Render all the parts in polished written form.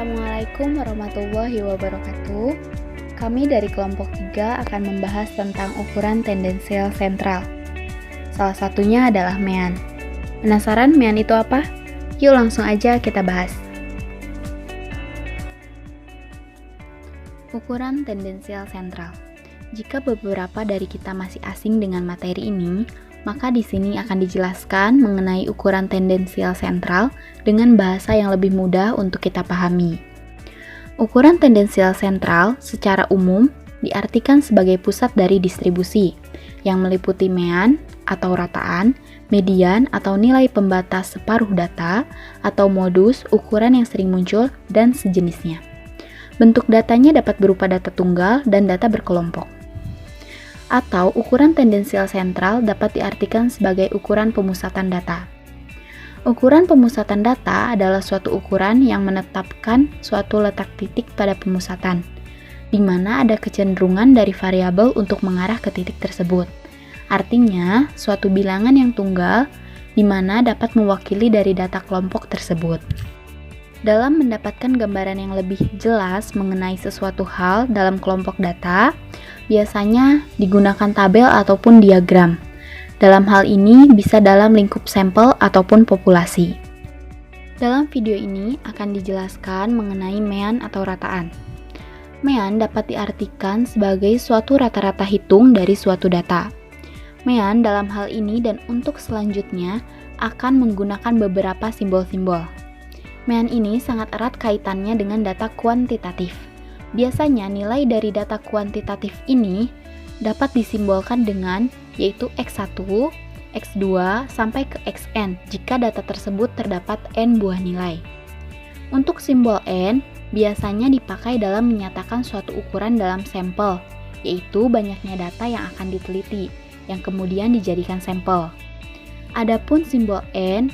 Assalamualaikum warahmatullahi wabarakatuh. Kami dari kelompok 3 akan membahas tentang ukuran tendensial sentral. Salah satunya adalah mean. Penasaran mean itu apa? Yuk langsung aja kita bahas. Ukuran tendensial sentral. Jika beberapa dari kita masih asing dengan materi ini, maka di sini akan dijelaskan mengenai ukuran tendensial sentral dengan bahasa yang lebih mudah untuk kita pahami. Ukuran tendensial sentral secara umum diartikan sebagai pusat dari distribusi, yang meliputi mean atau rataan, median atau nilai pembatas separuh data, atau modus ukuran yang sering muncul, dan sejenisnya. Bentuk datanya dapat berupa data tunggal dan data berkelompok. Atau ukuran tendensial sentral dapat diartikan sebagai ukuran pemusatan data. Ukuran pemusatan data adalah suatu ukuran yang menetapkan suatu letak titik pada pemusatan, di mana ada kecenderungan dari variabel untuk mengarah ke titik tersebut. Artinya, suatu bilangan yang tunggal, di mana dapat mewakili dari data kelompok tersebut. Dalam mendapatkan gambaran yang lebih jelas mengenai sesuatu hal dalam kelompok data, biasanya digunakan tabel ataupun diagram. Dalam hal ini bisa dalam lingkup sampel ataupun populasi. Dalam video ini akan dijelaskan mengenai mean atau rataan. Mean dapat diartikan sebagai suatu rata-rata hitung dari suatu data. Mean dalam hal ini dan untuk selanjutnya akan menggunakan beberapa simbol-simbol. Mean ini sangat erat kaitannya dengan data kuantitatif. Biasanya nilai dari data kuantitatif ini dapat disimbolkan dengan yaitu X1, X2, sampai ke Xn jika data tersebut terdapat n buah nilai. Untuk simbol n biasanya dipakai dalam menyatakan suatu ukuran dalam sampel, yaitu banyaknya data yang akan diteliti, yang kemudian dijadikan sampel. Adapun simbol n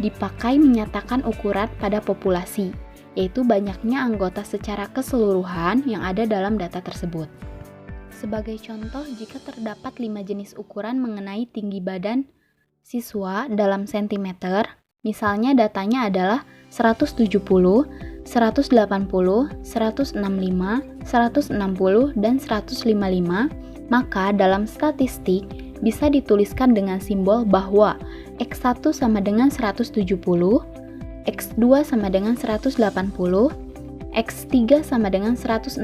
dipakai menyatakan ukuran pada populasi, yaitu banyaknya anggota secara keseluruhan yang ada dalam data tersebut. Sebagai contoh, jika terdapat 5 jenis ukuran mengenai tinggi badan siswa dalam sentimeter, misalnya datanya adalah 170, 180, 165, 160, dan 155, maka dalam statistik bisa dituliskan dengan simbol bahwa X1 sama dengan 170, X2 sama dengan 180, X3 sama dengan 165,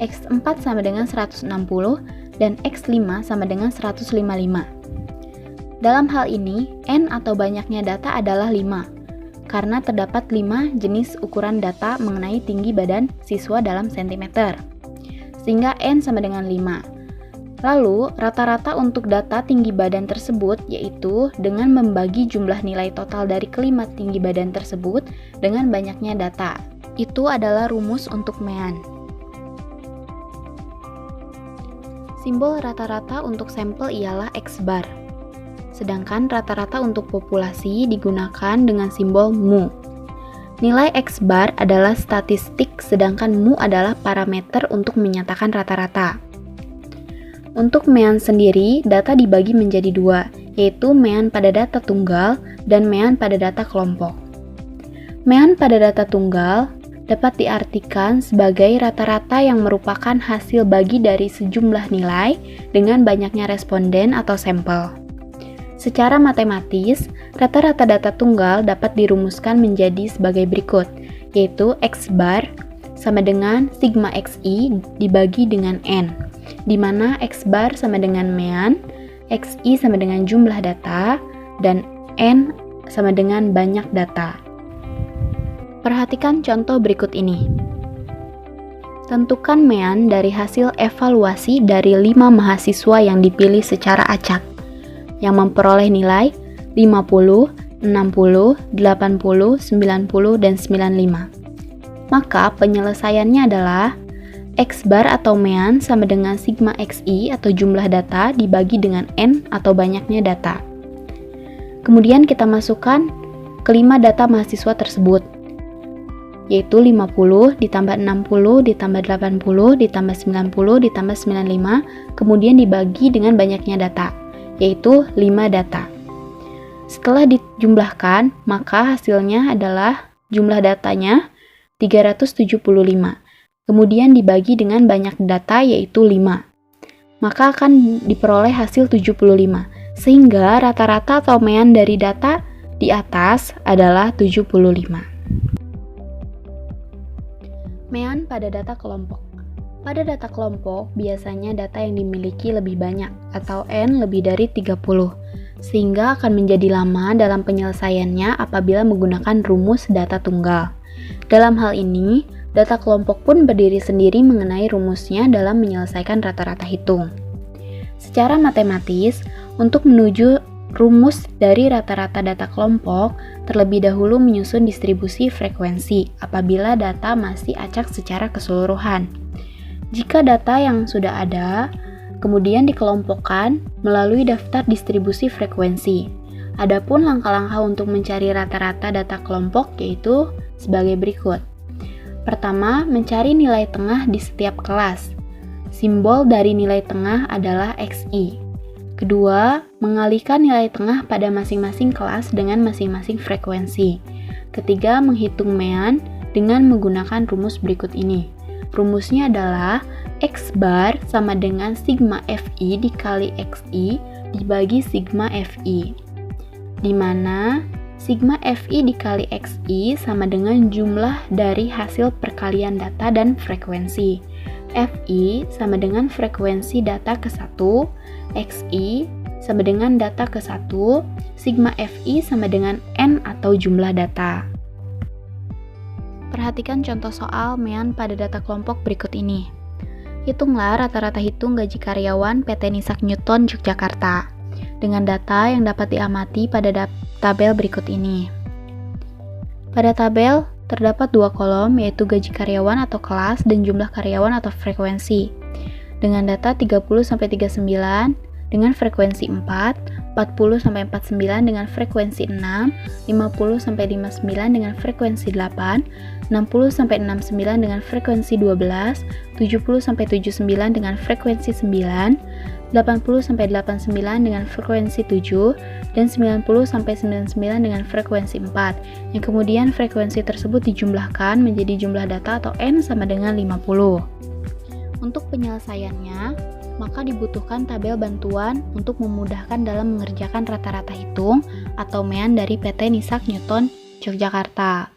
X4 sama dengan 160, dan X5 sama dengan 155. Dalam hal ini, N atau banyaknya data adalah 5, karena terdapat 5 jenis ukuran data mengenai tinggi badan siswa dalam sentimeter, sehingga N sama dengan 5. Lalu, rata-rata untuk data tinggi badan tersebut yaitu dengan membagi jumlah nilai total dari kelima tinggi badan tersebut dengan banyaknya data. Itu adalah rumus untuk mean. Simbol rata-rata untuk sampel ialah X bar. Sedangkan rata-rata untuk populasi digunakan dengan simbol mu. Nilai X bar adalah statistik, sedangkan mu adalah parameter untuk menyatakan rata-rata. Untuk mean sendiri, data dibagi menjadi 2, yaitu mean pada data tunggal dan mean pada data kelompok. Mean pada data tunggal dapat diartikan sebagai rata-rata yang merupakan hasil bagi dari sejumlah nilai dengan banyaknya responden atau sampel. Secara matematis, rata-rata data tunggal dapat dirumuskan menjadi sebagai berikut, yaitu X bar sama dengan sigma XI dibagi dengan N, di mana X bar sama dengan mean, XI sama dengan jumlah data, dan N sama dengan banyak data. Perhatikan contoh berikut ini. Tentukan mean dari hasil evaluasi dari 5 mahasiswa yang dipilih secara acak, yang memperoleh nilai 50, 60, 80, 90, dan 95. Maka penyelesaiannya adalah X bar atau mean sama dengan sigma XI atau jumlah data dibagi dengan N atau banyaknya data. Kemudian kita masukkan kelima data mahasiswa tersebut, yaitu 50 ditambah 60 ditambah 80 ditambah 90 ditambah 95, kemudian dibagi dengan banyaknya data, yaitu 5 data. Setelah dijumlahkan, maka hasilnya adalah jumlah datanya 375. Kemudian dibagi dengan banyak data yaitu 5. Maka akan diperoleh hasil 75. Sehingga rata-rata atau mean dari data di atas adalah 75. Mean pada data kelompok. Pada data kelompok, biasanya data yang dimiliki lebih banyak atau N lebih dari 30, sehingga akan menjadi lama dalam penyelesaiannya apabila menggunakan rumus data tunggal. Dalam hal ini, data kelompok pun berdiri sendiri mengenai rumusnya dalam menyelesaikan rata-rata hitung. Secara matematis, untuk menuju rumus dari rata-rata data kelompok, terlebih dahulu menyusun distribusi frekuensi apabila data masih acak secara keseluruhan. Jika data yang sudah ada, kemudian dikelompokkan melalui daftar distribusi frekuensi. Adapun langkah-langkah untuk mencari rata-rata data kelompok yaitu sebagai berikut. Pertama, mencari nilai tengah di setiap kelas. Simbol dari nilai tengah adalah XI. Kedua, mengalihkan nilai tengah pada masing-masing kelas dengan masing-masing frekuensi. Ketiga, menghitung mean dengan menggunakan rumus berikut ini. Rumusnya adalah X bar sama dengan sigma Fi dikali Xi dibagi sigma Fi, di mana sigma Fi dikali Xi sama dengan jumlah dari hasil perkalian data dan frekuensi. Fi sama dengan frekuensi data ke-1, Xi sama dengan data ke-1, sigma Fi sama dengan N atau jumlah data. Perhatikan contoh soal mean pada data kelompok berikut ini. Hitunglah rata-rata hitung gaji karyawan PT Nisak Newton Yogyakarta dengan data yang dapat diamati pada tabel berikut ini. Pada tabel terdapat dua kolom yaitu gaji karyawan atau kelas dan jumlah karyawan atau frekuensi. Dengan data 30-39 dengan frekuensi 4, 40-49 dengan frekuensi 6, 50-59 dengan frekuensi 8, 60-69 dengan frekuensi 12, 70-79 dengan frekuensi 9, 80-89 dengan frekuensi 7, dan 90-99 dengan frekuensi 4, yang kemudian frekuensi tersebut dijumlahkan menjadi jumlah data atau N sama dengan 50. Untuk penyelesaiannya, maka dibutuhkan tabel bantuan untuk memudahkan dalam mengerjakan rata-rata hitung atau mean dari PT Nisak Newton Yogyakarta.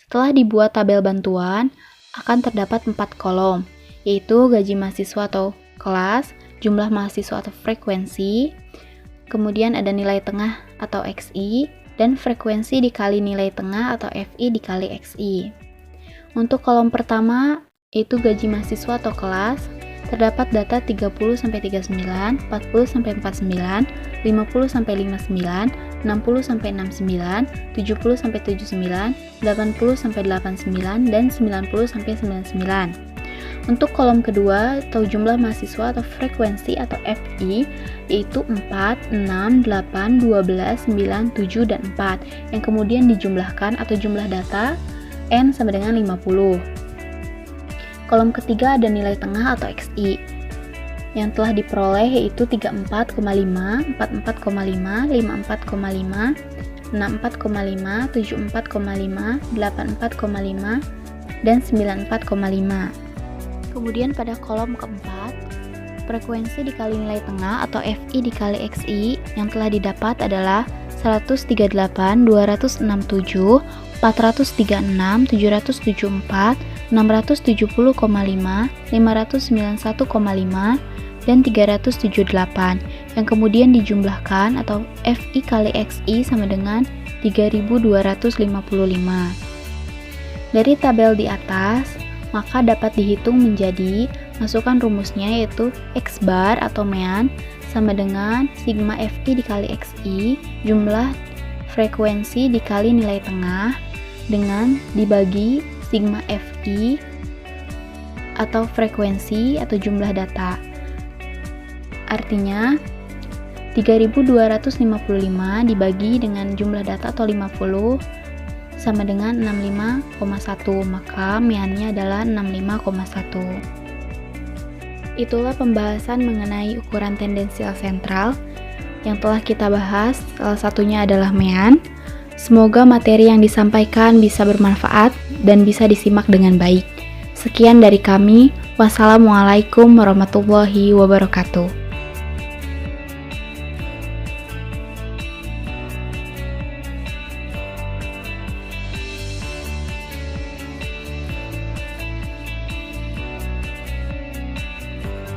Setelah dibuat tabel bantuan, akan terdapat 4 kolom, yaitu gaji mahasiswa atau kelas, jumlah mahasiswa atau frekuensi, kemudian ada nilai tengah atau Xi, dan frekuensi dikali nilai tengah atau Fi dikali Xi. Untuk kolom pertama, yaitu gaji mahasiswa atau kelas, terdapat data 30-39, 40-49, 50-59, 60-69, 70-79, 80-89, dan 90-99. Untuk kolom kedua atau jumlah mahasiswa atau frekuensi atau Fi yaitu 4, 6, 8, 12, 9, 7, dan 4 yang kemudian dijumlahkan atau jumlah data N sama dengan 50. Kolom ketiga ada nilai tengah atau Xi yang telah diperoleh yaitu 34,5, 44,5, 54,5, 64,5, 74,5, 84,5, dan 94,5. Kemudian pada kolom keempat, frekuensi dikali nilai tengah atau Fi dikali Xi yang telah didapat adalah 138, 267, 436, 774, 670,5, 591,5, dan 378 yang kemudian dijumlahkan atau Fi kali Xi sama dengan 3255. Dari tabel di atas, maka dapat dihitung menjadi masukkan rumusnya yaitu X bar atau mean sama dengan sigma Fi dikali Xi jumlah frekuensi dikali nilai tengah dengan dibagi sigma Fi atau frekuensi atau jumlah data. Artinya 3255 dibagi dengan jumlah data atau 50 sama dengan 65,1, maka meannya adalah 65,1. Itulah pembahasan mengenai ukuran tendensial sentral yang telah kita bahas, salah satunya adalah mean. Semoga materi yang disampaikan bisa bermanfaat dan bisa disimak dengan baik. Sekian dari kami. Wassalamualaikum warahmatullahi wabarakatuh.